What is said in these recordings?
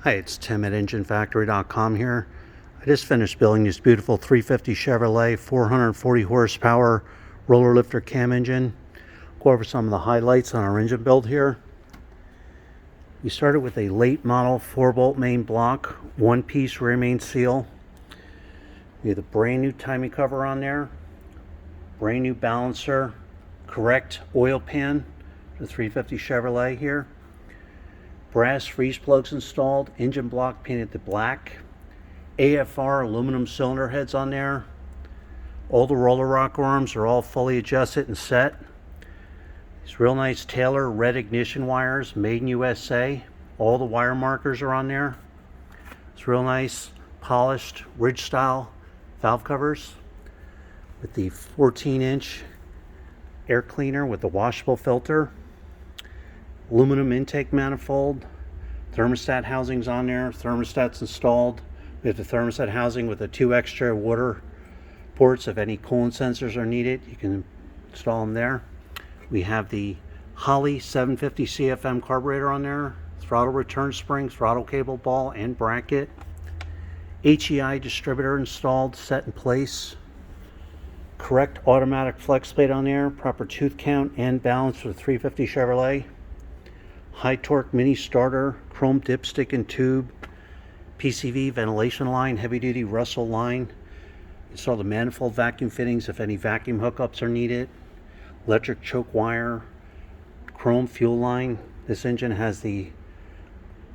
Hi, it's Tim at enginefactory.com here. I just finished building this beautiful 350 Chevrolet 440 horsepower roller lifter cam engine. Go over some of the highlights on our engine build here. We started with a late model 4-bolt main block, one-piece rear main seal. We have the brand new timing cover on there, brand new balancer, correct oil pan, the 350 Chevrolet here. Brass freeze plugs installed, engine block painted to black, AFR aluminum cylinder heads on there. All the roller rocker arms are all fully adjusted and set. These real nice Taylor red ignition wires, made in USA. All the wire markers are on there. It's real nice polished ridge style valve covers with the 14-inch air cleaner with the washable filter. Aluminum intake manifold, thermostat housings on there, thermostats installed. We have the thermostat housing with the 2 extra water ports. If any coolant sensors are needed, you can install them there. We have the Holley 750 CFM carburetor on there, throttle return spring, throttle cable ball and bracket. HEI distributor installed, set in place. Correct automatic flex plate on there, proper tooth count and balance for the 350 Chevrolet. High torque mini starter, chrome dipstick and tube, PCV ventilation line, heavy duty Russell line. Install the manifold vacuum fittings if any vacuum hookups are needed. Electric choke wire, chrome fuel line. This engine has the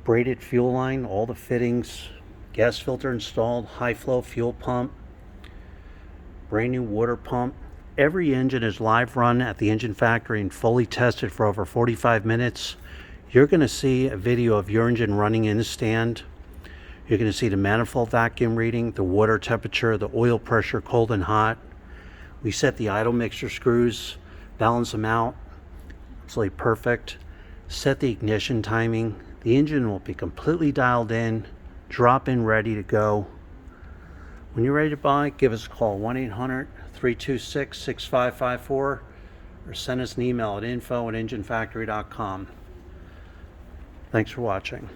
braided fuel line, all the fittings, gas filter installed, high flow fuel pump, brand new water pump. Every engine is live run at the engine factory and fully tested for over 45 minutes. You're going to see a video of your engine running in the stand. You're going to see the manifold vacuum reading, the water temperature, the oil pressure, cold and hot. We set the idle mixture screws, balance them out, absolutely perfect. Set the ignition timing. The engine will be completely dialed in, drop in, ready to go. When you're ready to buy, give us a call, 1-800-326-6554, or send us an email at info@enginefactory.com. Thanks for watching.